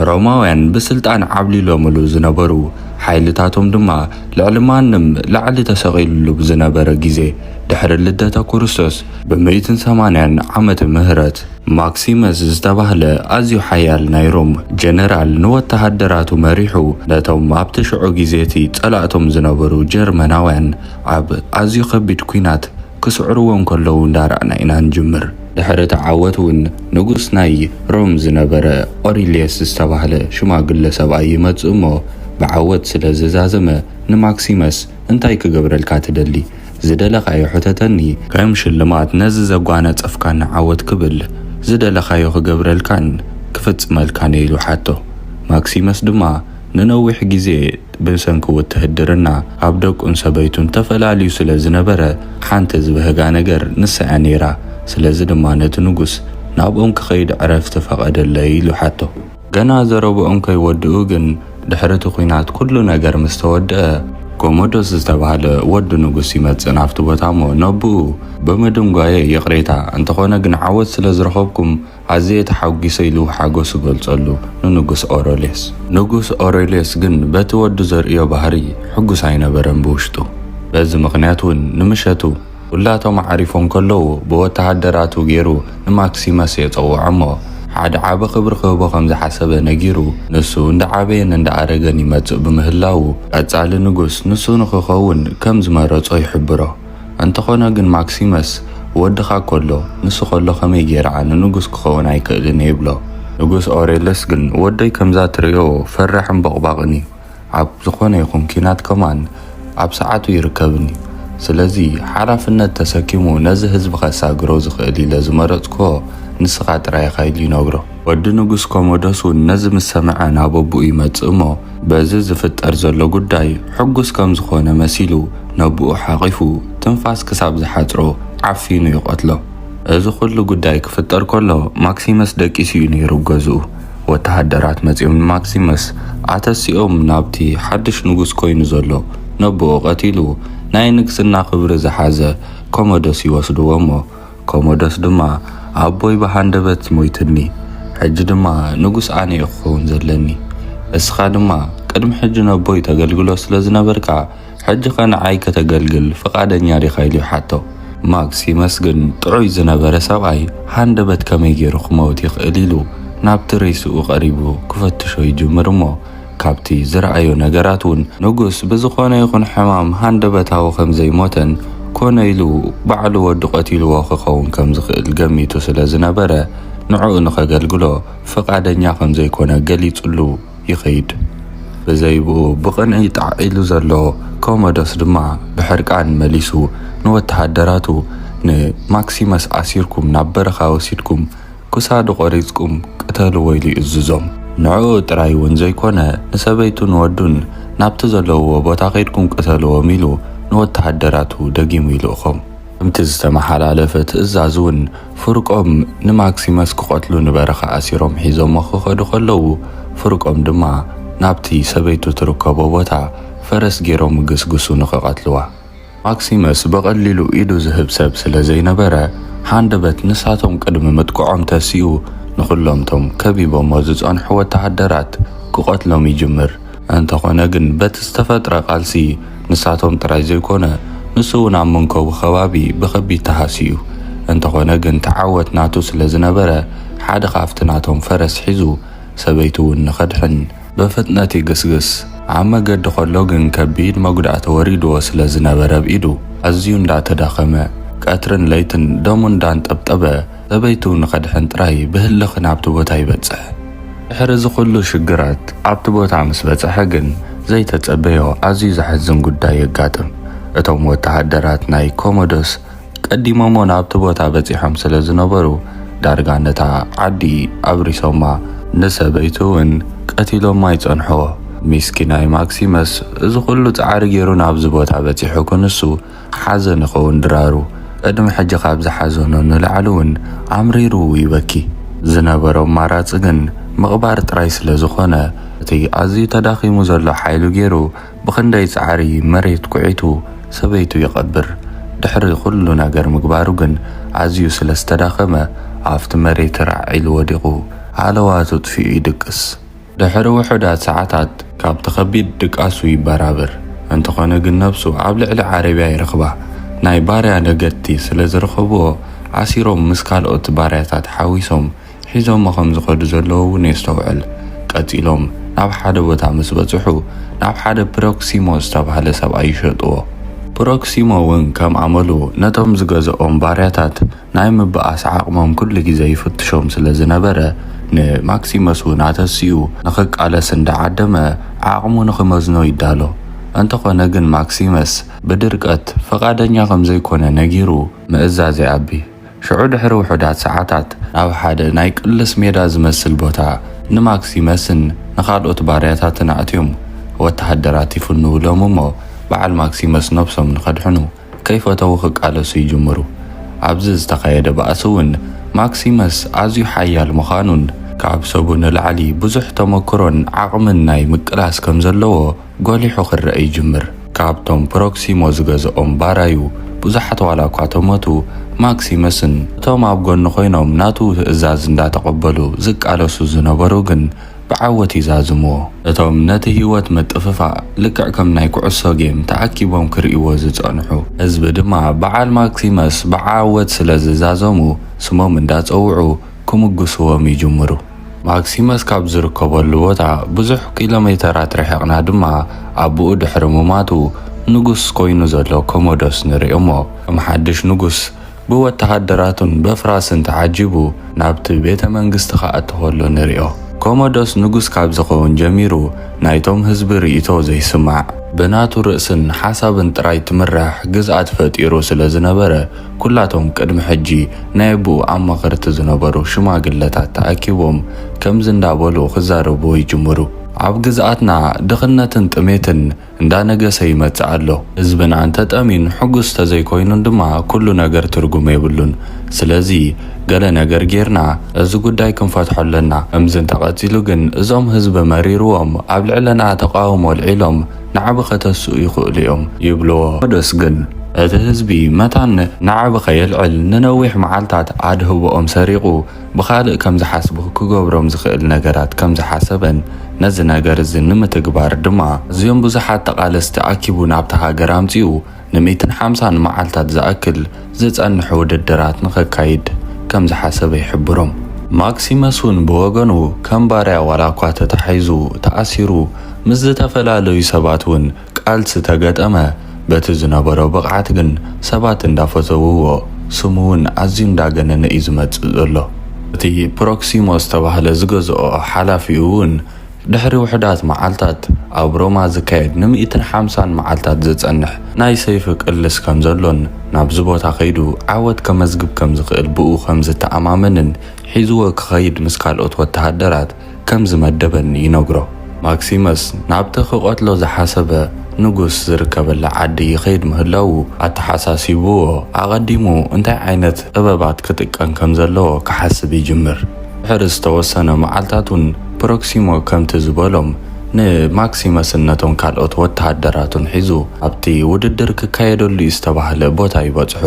ሮማውያን ብስልጣን ዓብሊሎምሉ ዝነበሩ ሓይልታቶም ድማ ልዕሊ ማንም ላዕሊ ተሰቒሉሉ ብዝነበረ ግዜ ድሕሪ ልደተ ክርስቶስ ብ180 ዓመተ ምህረት ማክሲመስ ዝተባህለ ኣዝዩ ሓያል ናይ ሮም ጀነራል ንወተሃደራቱ መሪሑ ነቶም ኣብቲ ሽዑ ግዜቲ ጸላእቶም ዝነበሩ ጀርመናውያን ኣብ ኣዝዩ ከቢድ ኩናት ክስዕርዎም ከለዉ እንዳረኣና ኢና ንጅምር። ድሕሪ ተዓወት እውን ንጉስ ናይ ሮም ዝነበረ ኦሪልየስ ዝተባህለ ሽማግለ ሰብኣይ ይመጽእ እሞ ብዓወት ስለ ዝዛዘመ ንማክሲመስ እንታይ ክገብረልካ ትደሊ? ዝደለኻዮ ሕተተኒ ከም ሽልማት ነዚ ዘጓነጸፍካን ዓወት ክብል ዝደለኻዮ ክገብረልካን ክፍጽመልካን ኢሉ ሓቶ። ማክሲመስ ድማ ንነዊሕ ግዜ ብሰንኪ ውትህድርና ኣብ ደቁን ሰበይቱን ተፈላለዩ ስለ ዝነበረ ሓንቲ ዝበህጋ ነገር ንስያ ነይራ። ስለዚ ድማ ነቲ ንጉስ ናብኦም ክኸይድ ዕረፍቲ ፈቐደለ ኢሉ ሓቶ። ገና ዘረብኦም ከይወድኡ ግን ድሕርቲ ኩናት ኩሉ ነገር ምስ ተወድአ ኮሞዶስ ዝተባህለ ወዲ ንጉስ ይመጽእ ናብቲ ቦታ እሞ ነብኡ ብምድንጓየ የቕሬታ እንተኾነ ግን ዓወት ስለ ዝረኸብኩም ኣዝየ ተሓጒሰ ኢሉ ሓጎሱ ገልጸሉ ንንጉስ ኦሬልየስ። ንጉስ ኦሬልየስ ግን በቲ ወዲ ዘርእዮ ባህሪ ሕጉስ ኣይነበረን ብውሽጡ። በዚ ምኽንያት እውን ንምሸቱ ኩላቶም ዓሪፎም ከለዉ ብወተሃደራቱ ገይሩ ንማክሲመስ የጸውዖ እሞ ሓደ ዓበ ክብሪ ክህቦ ከም ዝሓሰበ ነጊሩ ንሱ እንዳዓበየን እንዳኣረገን ይመጽእ ብምህላው ቀጻሊ ንጉስ ንሱ ንክኸውን ከም ዝመረጾ ይሕብሮ። እንተኾነ ግን ማክሲመስ ወድኻ ከሎ ንሱ ከሎ ከመይ ጌርዓ ንንጉስ ክኸውን ኣይክእልን ይብሎ። ንጉስ ኦሬልየስ ግን ወደይ ከምዛ ትርእዮ ፈራሕን በቕባቕን እዩ። ኣብ ዝኾነ ይኹን ኪናት ከማን ኣብ ሰዓቱ ይርከብኒ። ስለዚ ሓላፍነት ተሰኪሙ ነዚ ህዝቢ ከሳግሮ ዝኽእል ኢለ ዝመረጽኮ ንስኻ ጥራይኻ ኢሉ ይነግሮ። ወዲ ንጉስ ኮሞዶስ እውን ነዚ ምስ ሰምዐ ናብ ኣቡኡ ይመጽእ እሞ በዚ ዝፍጠር ዘሎ ጉዳይ ሕጉስ ከም ዝኾነ መሲሉ ነብኡ ሓቒፉ ትንፋስ ክሳብ ዝሓጽሮ ዓፊኑ ይቆትሎ። እዚ ኩሉ ጉዳይ ክፍጠር ከሎ ማክሲመስ ደቂሱ እዩ ነይሩ ገዝኡ። ወተሃደራት መጺኦም ንማክሲመስ ኣተሲኦም ናብቲ ሓድሽ ንጉስ ኮይኑ ዘሎ ነብኡ ቀቲሉ ናይ ንግስና ክብሪ ዝሓዘ ኮሞዶስ ይወስድዎ እሞ ኮሞዶስ ድማ ኣቦይ ብሃንደበት ሞይትኒ፣ ሕጂ ድማ ንጉስ ኣነ ክኸውን ዘለኒ። እስኻ ድማ ቅድሚ ሕጂ ነቦይ ተገልግሎ ስለ ዝነበርካ ሕጂ ኸንዓይ ከተገልግል ፍቓደኛ ዲኻ ኢሉ ሓቶ። ማክሲመስ ግን ጥዑይ ዝነበረ ሰብኣይ ሃንደበት ከመይ ገይሩ ክመውት ይኽእል ኢሉ ናብቲ ርእስኡ ቀሪቡ ክፈትሾ ይጅምር እሞ ካብቲ ዝረኣዮ ነገራት እውን ንጉስ ብዝኾነ ይኹን ሕማም ሃንደበታዊ ከም ዘይሞተን ኮነ ኢሉ ባዕሉ ወዲ ቀቲልዎ ክኸውን ከም ዝኽእል ገሚቱ ስለ ዝነበረ ንዕኡ ንኸገልግሎ ፍቓደኛ ከም ዘይኮነ ገሊጹሉ ይኸይድ። ብዘይብኡ ብቕንዒ ጣዕ ኢሉ ዘሎ ኮሞዶስ ድማ ብሕርቃን መሊሱ ንወተሃደራቱ ንማክሲመስ ኣሲርኩም ናብ በረኻ ወሲድኩም ክሳዱ ቆሪጽኩም ቅተልዎ ኢሉ ይእዝዞም። ንዕኡ ጥራይ እውን ዘይኮነ ንሰበይቱን ወዱን ናብቲ ዘለውዎ ቦታ ኸይድኩም ቅተልዎም ኢሉ ንወተሃደራቱ ደጊሙ ይልእኾም። ከምቲ ዝተመሓላለፈ ትእዛዝ እውን ፍርቆም ንማክሲመስ ክቆትሉ ንበረኻ ኣሲሮም ሒዞሞ ክኸዱ ከለዉ ፍርቆም ድማ ናብቲ ሰበይቱ ትርከቦ ቦታ ፈረስ ገይሮም ግስግሱ ንኽቐትልዋ። ማክሲመስ በቐሊሉ ኢዱ ዝህብ ሰብ ስለ ዘይነበረ ሃንደበት ንሳቶም ቅድሚ ምጥቅዖም ተሲኡ ንኹሎምቶም ከቢቦሞ ዝጸንሑ ወተሃደራት ክቆትሎም ይጅምር። እንተኾነ ግን በቲ ዝተፈጥረ ቃልሲ ንሳቶም ጥራይ ዘይኮነ ንሱ እውን ኣብ መንከቡ ከባቢ ብኸቢድ ተሃሲዩ። እንተኾነ ግን ተዓወት ናቱ ስለ ዝነበረ ሓደ ካፍቲ ናቶም ፈረስ ሒዙ ሰበይቱ እውን ንኸድሕን ብፍጥነት ይግስግስ። ኣብ መገዲ ከሎ ግን ከቢድ መጉዳእቲ ወሪድዎ ስለ ዝነበረ ብኢዱ ኣዝዩ እንዳተዳኸመ ቀትርን ለይትን ደሙ እንዳንጠብጠበ ሰበይቱ ንኸድሕን ጥራይ ብህልኽ ናብቲ ቦታ ይበጽሕ። ድሕሪ ዝኹሉ ሽግራት ኣብቲ ቦታ ምስ በጽሐ ግን ዘይተጸበዮ ኣዝዩ ዘሕዝን ጉዳይ የጋጥም። እቶም ወተሃደራት ናይ ኮሞዶስ ቀዲሞሞ ናብቲ ቦታ በጺሖም ስለ ዝነበሩ ዳርጋ ነታ ዓዲ ኣብሪሶማ ንሰበይቱ እውን ቀቲሎማ ይጸንሕዎ። ሚስኪናይ ማክሲመስ እዚ ኩሉ ጻዕሪ ገይሩ ናብዚ ቦታ በጺሑ ክንሱ ሓዘን ይኸውን ድራሩ ቅድሚ ሕጂ ካብ ዝሓዘኖ ንላዕሊ እውን ኣምሪሩ ይበኪ። ዝነበሮም ማራፂ ግን ምቕባር ጥራይ ስለ ዝኾነ እቲ ኣዝዩ ተዳኺሙ ዘሎ ሓይሉ ገይሩ ብኽንደይ ጻዕሪ መሬት ኩዒቱ ሰበይቱ ይቐብር። ድሕሪ ኩሉ ነገር ምግባሩ ግን ኣዝዩ ስለ ዝተዳኸመ ኣብቲ መሬት ራዕ ኢሉ ወዲቑ ሃለዋቱ ጥፊኡ ይድቅስ። ድሕሪ ውሑዳት ሰዓታት ካብቲ ከቢድ ድቃሱ ይበራብር። እንተኾነ ግን ነብሱ ኣብ ልዕሊ ዓረብያ ይረኽባ። ናይ ባርያ ነገድቲ ስለ ዝረኸብዎ ዓሲሮም ምስ ካልኦት ባርያታት ሓዊሶም ሒዞም ከም ዝኸዱ ዘለዉ እውን የስተውዕል። ቀፂሎም ናብ ሓደ ቦታ ምስ በጽሑ ናብ ሓደ ፕሮክሲሞ ዝተባህለ ሰብኣይ ይሸጥዎ። ፕሮክሲሞ እውን ከም ኣመሉ ነቶም ዝገዝኦም ባርያታት ናይ ምብኣስ ዓቕሞም ኩሉ ግዜ ይፍትሾም ስለ ዝነበረ ንማክሲመስ እውን ኣተሲኡ ንኽቃለስ እንዳዓደመ ዓቕሙ ንኽመዝኖ ይዳሎ። እንተኾነ ግን ማክሲመስ ብድርቀት ፈቓደኛ ከም ዘይኮነ ነጊሩ ምእዛዝ ይኣቢ። ሽዑ ድሕሪ ውሑዳት ሰዓታት ናብ ሓደ ናይ ቅልስ ሜዳ ዝመስል ቦታ ንማክሲመስን ንኻልኦት ባርያታትን ኣትዮም ወተሃደራት ይፍንውሎም እሞ በዓል ማክሲመስ ነብሶም ንኸድሕኑ ከይፈተው ክቃለሱ ይጅምሩ። ኣብዚ ዝተኻየደ ባእሲ እውን ማክሲመስ ኣዝዩ ሓያል ምዃኑን ካብ ሰቡ ንላዕሊ ብዙሕ ተመክሮን ዓቕምን ናይ ምቅላስ ከም ዘለዎ ጎሊሑ ክረአ ይጅምር። ካብቶም ፕሮክሲሞ ዝገዝኦም ባራዩ ብዙሓት ዋላ እኳ ተመቱ ማክሲመስን እቶም ኣብ ጎኒ ኮይኖም ናቱ ትእዛዝ እንዳተቐበሉ ዝቃለሱ ዝነበሩ ግን ብዓወት ይዛዝምዎ። እቶም ነቲ ህይወት ምጥፍፋእ ልክዕ ከም ናይ ኩዕሶ ጌም ተኣኪቦም ክርእይዎ ዝጸንሑ ህዝቢ ድማ በዓል ማክሲመስ ብዓወት ስለ ዝዛዘሙ ስሞም እንዳጸውዑ ክምግስዎም ይጅምሩ። ማክሲመስ ካብ ዝርከበሉ ቦታ ብዙሕ ኪሎሜተራት ርሕቕና ድማ ኣቦኡ ድሕሪ ምማቱ ንጉስ ኮይኑ ዘሎ ኮሞዶስ ንሪኦ እሞ ከም ሓድሽ ንጉስ ብወተሃደራቱን በፍራስን ተዓጂቡ ናብቲ ቤተ መንግስቲ ከኣቱ ከሎ ንሪኦ። ኮሞዶስ ንጉስ ካብ ዝኸውን ጀሚሩ ናይቶም ህዝቢ ርእይቶ ዘይስማዕ ብናቱ ርእስን ሓሳብን ጥራይ ትምራሕ ግዝኣት ፈጢሩ ስለ ዝነበረ ኩላቶም ቅድሚ ሕጂ ናይ ኣቦኡ ኣማኸርቲ ዝነበሩ ሽማግለታት ተኣኪቦም ከምዚ እንዳበሉ ክዛረብዎ ይጅምሩ። ኣብ ግዝኣትና ድኽነትን ጥሜትን እንዳነገሰ ይመጽእ ኣሎ። ህዝብና እንተጠሚን ሕጉስ ተዘይኮይኑን ድማ ኩሉ ነገር ትርጉም የብሉን። ስለዚ ገለ ነገር ጌርና እዚ ጉዳይ ክንፈትሖ ኣለና። ከምዚ እንተቐፂሉ ግን እዞም ህዝቢ መሪርዎም ኣብ ልዕለና ተቃውሞ ልዒሎም ንዓብ ከተስኡ ይኽእሉ እዮም ይብልዎ። ኮሞዶስ ግን እቲ ህዝቢ መታን ንዓብ ኸየልዕል ንነዊሕ መዓልታት ኣድህቦኦም ሰሪቑ ብኻልእ ከም ዝሓስቡ ክገብሮም ዝኽእል ነገራት ከም ዝሓሰበን ነዚ ነገር እዚ ንምትግባር ድማ እዚኦም ብዙሓት ተቓለስቲ ኣኪቡ ናብቲ ሃገር ኣምፂኡ ን150 መዓልታት ዝኣክል ዝጸንሕ ውድድራት ንኸካይድ ከም ዝሓሰበ ይሕብሮም። ማክሲመስ እውን ብወገኑ ከም ባርያ ዋላ እኳ ተታሒዙ ተኣሲሩ ምስ ዝተፈላለዩ ሰባት እውን ቃልሲ ተገጠመ። በቲ ዝነበሮ ብቕዓት ግን ሰባት እንዳፈተውዎ ስሙ እውን ኣዝዩ እንዳገነነ እዩ ዝመጽእ ዘሎ። እቲ ፕሮክሲሞ ዝተባህለ ዝገዝኦ ሓላፊኡ እውን ድሕሪ ውሕዳት መዓልታት ኣብ ሮማ ዝካየድ ን150 መዓልታት ዝጸንሕ ናይ ሰይፊ ቅልስ ከም ዘሎን ናብዚ ቦታ ከይዱ ዓወት ከመዝግብ ከም ዝኽእል ብኡ ከም ዝተኣማመንን ሒዝዎ ክኸይድ ምስ ካልኦት ወተሃደራት ከም ዝመደበን ይነግሮ። ማክሲመስ ናብቲ ክቆትሎ ዝሓሰበ ንጉስ ዝርከበላ ዓዲ ይኸይድ ምህላው ኣተሓሳሲብዎ ኣቐዲሙ እንታይ ዓይነት ጥበባት ክጥቀም ከም ዘለዎ ክሓስብ ይጅምር። ድሕሪ ዝተወሰነ መዓልታቱን ፕሮክሲሞ ከምቲ ዝበሎም ንማክሲመስን ነቶም ካልኦት ወተሃደራቱን ሒዙ ኣብቲ ውድድር ክካየደሉ ዝተባህለ ቦታ ይበጽሑ።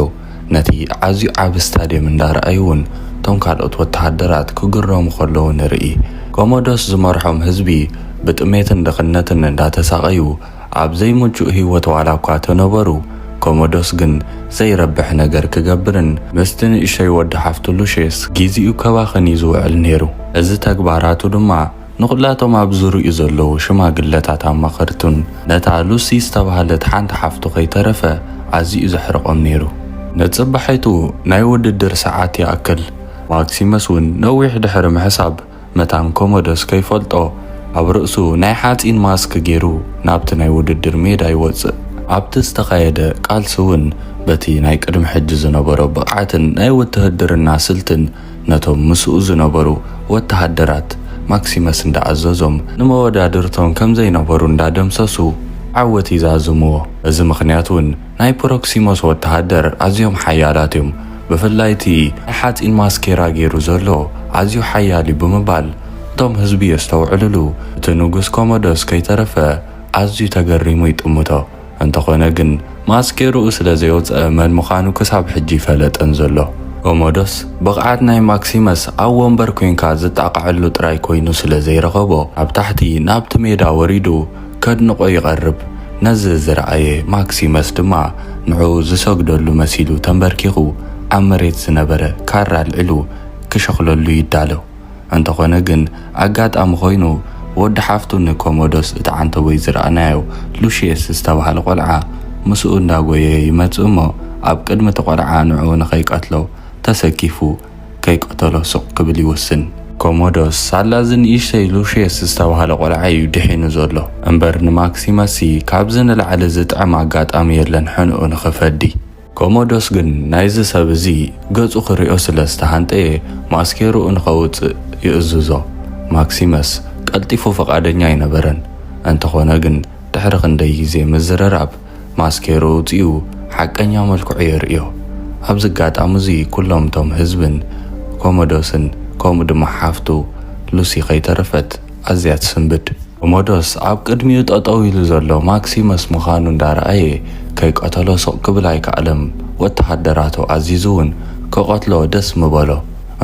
ነቲ ኣዝዩ ዓብ ስታድየም እንዳረኣዩ እውን እቶም ካልኦት ወተሃደራት ክግረሙ ከለዉ ንርኢ። ኮሞዶስ ዝመርሖም ህዝቢ ብጥሜትን ድኽነትን እንዳተሳቐዩ ኣብ ዘይምቹእ ህይወት ዋላ እኳ ተነበሩ። ኮሞዶስ ግን ዘይረብሕ ነገር ክገብርን ምስቲ ንእሽተይ ወዲ ሓፍቱ ሉሽየስ ጊዜኡ ከባኸን እዩ ዝውዕል ነይሩ። እዚ ተግባራቱ ድማ ንኹላቶም ኣብ ዝርእዩ ዘለዉ ሽማግለታት ኣማኸርቱን ነታ ሉሲ ዝተባህለት ሓንቲ ሓፍቱ ከይተረፈ ኣዝዩ ዘሕርቖም ነይሩ። ንጽባሒቱ ናይ ውድድር ሰዓት ይኣክል ማክሲመስ እውን ነዊሕ ድሕሪ ምሕሳብ መታን ኮሞዶስ ከይፈልጦ ኣብ ርእሱ ናይ ሓፂን ማስክ ገይሩ ናብቲ ናይ ውድድር ሜዳ ይወፅእ። ኣብቲ ዝተኻየደ ቃልሲ እውን በቲ ናይ ቅድሚ ሕጂ ዝነበሮ ብቕዓትን ናይ ውትህድርና ስልትን ነቶም ምስኡ ዝነበሩ ወተሃደራት ማክሲመስ እንዳኣዘዞም ንመወዳድርቶም ከም ዘይነበሩ እንዳደምሰሱ ዓወት ይዛዝምዎ። እዚ ምኽንያት እውን ናይ ፕሮክሲሞስ ወተሃደር ኣዝዮም ሓያላት እዮም። ብፍላይቲ ናይ ሓፂን ማስኬራ ገይሩ ዘሎ ኣዝዩ ሓያል ብምባል እቶም ህዝቢ የስተውዕልሉ እቲ ንጉስ ኮሞዶስ ከይተረፈ ኣዝዩ ተገሪሙ ይጥምቶ። እንተኾነ ግን ማስኬርኡ ስለ ዘይወፅአ መን ምዃኑ ክሳብ ሕጂ ይፈለጠን ዘሎ። ኮሞዶስ ብቕዓት ናይ ማክሲመስ ኣብ ወንበር ኮንካ ዝጣቕዓሉ ጥራይ ኮይኑ ስለ ዘይረኸቦ ኣብ ታሕቲ ናብቲ ሜዳ ወሪዱ ከድንቆ ይቐርብ። ነዚ ዝረኣየ ማክሲመስ ድማ ንዑ ዝሰግደሉ መሲሉ ተንበርኪኹ ኣብ መሬት ዝነበረ ካራ ልዕሉ ክሸኽለሉ ይዳለው። እንተኾነ ግን ኣጋጣሚ ኮይኑ ወዲ ሓፍቱ ንኮሞዶስ እቲ ዓንተወይ ዝረኣናዮ ሉሺየስ ዝተባሃለ ቆልዓ ምስኡ እንዳጎየ ይመጽእ እሞ ኣብ ቅድሚ እቲ ቆልዓ ንዑ ንኸይቀትሎ ተሰኪፉ ከይቀተሎ ሱቕ ክብል ይወስን። ኮሞዶስ ሳላ ንእሽተይ ሉሺየስ ዝተባሃለ ቆልዓ እዩ ድሒኑ ዘሎ እምበር ንማክሲመስ ካብዚ ንላዕሊ ዝጥዕም ኣጋጣሚ የለን ሕንኡ ንኽፈዲ። ኮሞዶስ ግን ናይዚ ሰብ እዚ ገጹ ክሪኦ ስለ ዝተሃንጠየ ማስኬሩኡ ንኸውፅእ ይእዝዞ። ማክሲመስ ቀልጢፉ ፈቃደኛ ኣይነበረን። እንተኾነ ግን ድሕሪ ክንደይ ግዜ ምዝርራብ ማስኬሩ ውፅኡ ሓቀኛ መልክዑ የርእዮ። ኣብዚ ኣጋጣሚ እዚ ኩሎም ቶም ህዝብን ኮሞዶስን ከምኡ ድማ ሓፍቱ ሉሲ ከይተረፈት ኣዝያ ትስንብድ። ኮሞዶስ ኣብ ቅድሚኡ ጠጠው ኢሉ ዘሎ ማክሲመስ ምዃኑ እንዳረኣየ ከይቀተሎ ሱቕ ክብል ኣይከኣለም። ወተሃደራቱ ኣዚዙ እውን ከቐትሎ ደስ ምበሎ።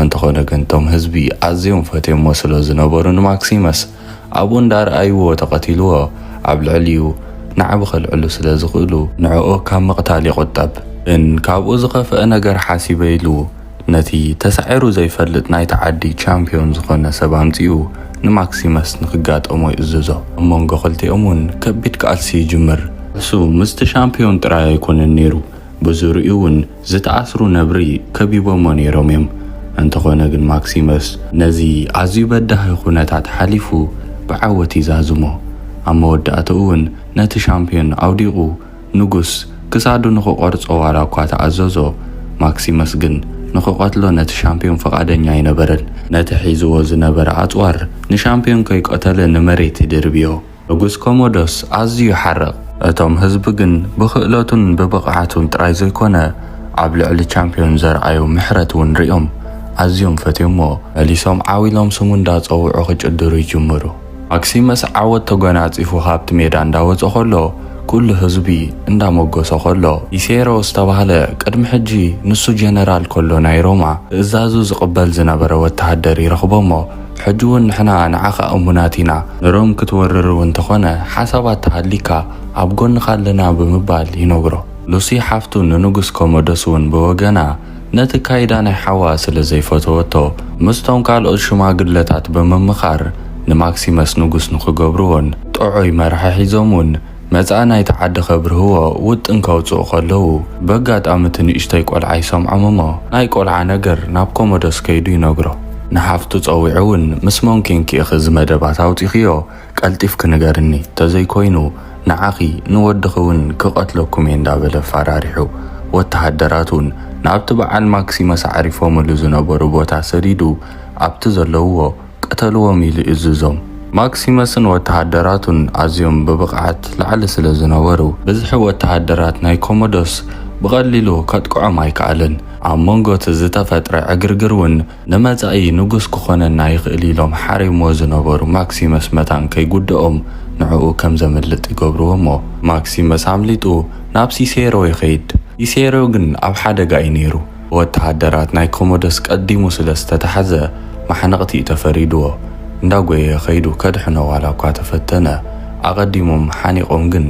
እንተኾነ ግን ቶም ህዝቢ ኣዝዮም ፈትየሞ ስለ ዝነበሩ ንማክሲመስ ኣብኡ እንዳረኣይዎ ተቐቲልዎ ኣብ ልዕሊኡ ንዓብ ከልዕሉ ስለ ዝኽእሉ ንዕኡ ካብ ምቕታል ይቁጠብ። ግን ካብኡ ዝኸፍአ ነገር ሓሲበ ኢሉ ነቲ ተሳዒሩ ዘይፈልጥ ናይ ተዓዲ ቻምፒዮን ዝኾነ ሰብ ኣምፂኡ ንማክሲመስ ንክጋጠሞ ይእዝዞ። ኣብ መንጎ ክልቲኦም እውን ከቢድ ቃልሲ ይጅምር። እሱ ምስቲ ሻምፒዮን ጥራይ ኣይኮነን ነይሩ፣ ብዙርኡ እውን ዝተኣስሩ ነብሪ ከቢቦሞ ነይሮም እዮም። እንተኾነ ግን ማክሲመስ ነዚ ኣዝዩ በዳሂ ኩነታት ሓሊፉ ብዓወት ይዛዝሞ። ኣብ መወዳእትኡ እውን ነቲ ሻምፒዮን ኣውዲቑ ንጉስ ክሳዱ ንኽቆርጾ ዋላ እኳ ተኣዘዞ። ማክሲመስ ግን ንኽቐትሎ ነቲ ሻምፒዮን ፈቃደኛ ኣይነበረን። ነቲ ሒዝዎ ዝነበረ ኣጽዋር ንሻምፒዮን ከይቀተለ ንመሬት ይድርብዮ። ንጉስ ኮሞዶስ ኣዝዩ ይሓርቕ። እቶም ህዝቢ ግን ብክእለቱን ብብቕዓቱን ጥራይ ዘይኮነ ኣብ ልዕሊ ቻምፒዮን ዘርኣዩ ምሕረት እውን ሪኦም ኣዝዮም ፈትየሞ መሊሶም ዓዊሎም ስሙ እንዳፀውዑ ክጭድሩ ይጅምሩ። ማክሲመስ ዓወት ተጎናፂፉ ካብቲ ሜዳ እንዳወፀ ከሎ ኩሉ ህዝቢ እንዳመጎሶ ከሎ ኢሴሮ ዝተባሃለ ቅድሚ ሕጂ ንሱ ጀነራል ከሎ ናይ ሮማ ትእዛዙ ዝቕበል ዝነበረ ወተሃደር ይረኽቦሞ። ሕጂ እውን ንሕና ንዓኻ እሙናት ኢና ንሮም ክትወርር እንተኾነ ሓሳባት ተሃሊካ ኣብ ጎንኻ ኣለና ብምባል ይነግሮ። ሉሲ ሓፍቱ ንንጉስ ኮሞዶስ እውን ብወገና ነቲ ካይዳ ናይ ሓዋ ስለ ዘይፈተወቶ ምስቶም ካልኦት ሽማግለታት ብምምኻር ንማክሲመስ ንጉስ ንኽገብርዎን ጥዑይ መርሒ ሒዞም እውን መጻእ ናይ ተዓዲ ኸብርህዎ ውጥን ከውፅኡ ከለዉ በጋጣሚ እቲ ንእሽተይ ቆልዓ ይሰምዖም እሞ ናይ ቆልዓ ነገር ናብ ኮሞዶስ ከይዱ ይነግሮ። ንሓፍቱ ፀዊዑ እውን ምስ ሞንኪንኪ ዝመደባት ኣውፂኽዮ ቀልጢፍ ክንገርኒ ተዘይኮይኑ ንዓኺ ንወድኺ እውን ክቐትለኩም እየ እንዳበለ ፈራሪሑ ወተሃደራት እውን ናብቲ በዓል ማክሲመስ ዓሪፎምሉ ዝነበሩ ቦታ ሰዲዱ ኣብቲ ዘለውዎ ቀተልዎም ኢሉ ይእዝዞም። ማክሲመስን ወተሃደራቱን ኣዝዮም ብብቕዓት ላዕሊ ስለ ዝነበሩ ብዝሒ ወተሃደራት ናይ ኮሞዶስ ብቐሊሉ ከጥቅዖም ኣይከኣለን። ኣብ መንጎ እቲ ዝተፈጥረ ዕግርግር እውን ንመጻኢ ንጉስ ክኾነና ይኽእል ኢሎም ሓሪሞ ዝነበሩ ማክሲመስ መታን ከይጉድኦም ንዕኡ ከም ዘምልጥ ይገብርዎ እሞ ማክሲመስ ኣምሊጡ ናብ ሲሴሮ ይኸይድ። ኢሴሮ ግን ኣብ ሓደጋ እዩ ነይሩ። ወተሃደራት ናይ ኮሞዶስ ቀዲሙ ስለ ዝተተሓዘ ማሕነቕቲ ተፈሪድዎ እንዳጎየ ኸይዱ ከድሕኖ ዋላ እኳ ተፈተነ። ኣቐዲሞም ሓኒቖም ግን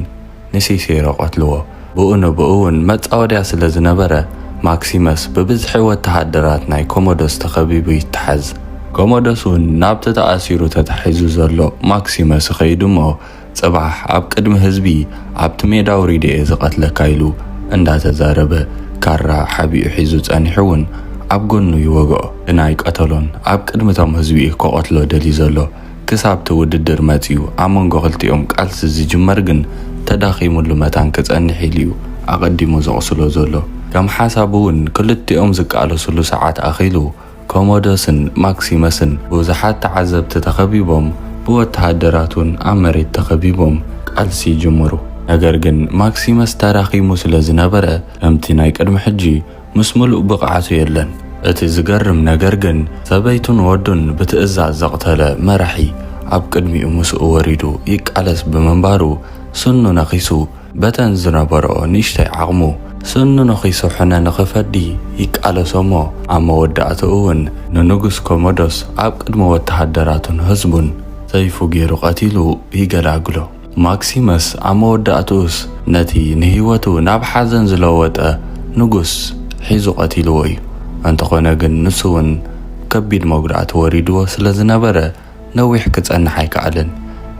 ንሲሴሮ ቀትልዎ። ብኡ ንብኡ እውን መጻወድያ ስለ ዝነበረ ማክሲመስ ብብዝሒ ወተሃደራት ናይ ኮሞዶስ ተኸቢቡ ይተሓዝ። ኮሞዶስ እውን ናብቲ ተኣሲሩ ተታሒዙ ዘሎ ማክሲመስ ኸይዱ እሞ ጽባሕ ኣብ ቅድሚ ህዝቢ ኣብቲ ሜዳ ውሪደ እየ ዝቐትለካ ኢሉ እንዳተዛረበ ካራ ሓቢኡ ሒዙ ጸኒሑ እውን ኣብ ጎኑ ይወግኦ። ግና ይቀተሎን ኣብ ቅድሚቶም ህዝቢ ከቐትሎ ደሊ ዘሎ ክሳብቲ ውድድር መጺኡ ኣብ መንጎ ክልቲኦም ቃልሲ ዝጅመር ግን ተዳኺሙሉ መታን ክጸንሕ ኢሉ እዩ ኣቐዲሙ ዘቕስሎ ዘሎ። ከም ሓሳቡ እውን ክልቲኦም ዝቃለስሉ ሰዓት ኣኺሉ ኮሞዶስን ማክሲመስን ብዙሓት ተዓዘብቲ ተኸቢቦም ብወተሃደራቱን ኣብ መሬት ተኸቢቦም ቃልሲ ይጅምሩ። ነገር ግን ማክሲመስ ተራኺሙ ስለ ዝነበረ ከምቲ ናይ ቅድሚ ሕጂ ምስ ሙሉእ ብቕዓቱ የለን። እቲ ዝገርም ነገር ግን ሰበይቱን ወዱን ብትእዛዝ ዘቕተለ መራሒ ኣብ ቅድሚኡ ምስኡ ወሪዱ ይቃለስ ብምንባሩ ስኑ ነኺሱ በተን ዝነበሮ ንእሽተይ ዓቕሙ ስኑ ነኺሱ ሕነ ንኽፈዲ ይቃለሶሞ ኣብ መወዳእትኡ እውን ንንጉስ ኮሞዶስ ኣብ ቅድሚ ወተሃደራቱን ህዝቡን ሰይፉ ገይሩ ቀቲሉ ይገላግሎ። ማክሲመስ ኣብ መወዳእትኡስ ነቲ ንህይወቱ ናብ ሓዘን ዝለወጠ ንጉስ ሒዙ ቀቲልዎ እዩ። እንተኾነ ግን ንሱ እውን ከቢድ መጉዳእቲ ወሪድዎ ስለ ዝነበረ ነዊሕ ክጸንሕ ኣይከኣልን።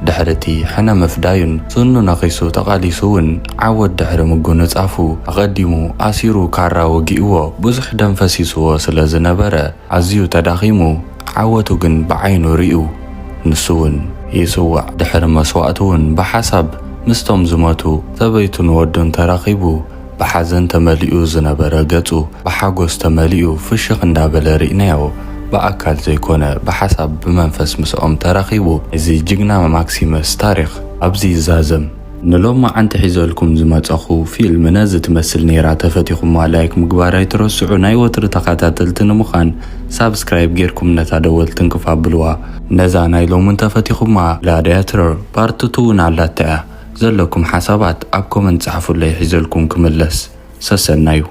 ድሕርቲ ሕነ ምፍዳዩን ስኑ ነኺሱ ተቓሊሱ እውን ዓወት ድሕሪ ምጉንጻፉ ኣቐዲሙ ኣሲሩ ካራ ወጊእዎ ብዙሕ ደም ፈሲስዎ ስለ ዝነበረ ኣዝዩ ተዳኺሙ ዓወቱ ግን ብዓይኑ ርኡ ንሱ እውን ይጽዋዕ። ድሕሪ መስዋዕቱ እውን ብሓሳብ ምስቶም ዝመቱ ሰበይቱን ወዱን ተራኺቡ ብሓዘን ተመሊኡ ዝነበረ ገጹ ብሓጎስ ተመሊኡ ፍሽኽ እንዳበለ ርኢናዮ። በአካል ዘይኮነ በሐሳብ በመንፈስ ምስኦም ተራኺቡ እዚ ጅግና ማክሲመስ ታሪኽ ኣብዚ ይዛዘም። ንሎማ ዓንቲ ሒዘልኩም ዝመጸኹ ፊልም ነዚ ትመስል ነይራ ተፈቲኹም ላይክ ምግባር ኣይትረስዑ። ናይ ወትሪ ተኸታተልቲ ንምዃን ሳብስክራይብ ጌርኩም ነታ ደወልትን ክፋብልዋ። ነዛ ናይ ሎምን ተፈቲኹማ ግላዲያተር ፓርት 2 እውን ኣላታ እያ። ዘለኩም ሓሳባት ኣብ ኮመንት ጻሕፉለይ ሒዘልኩም ክምለስ ሰሰናዩ።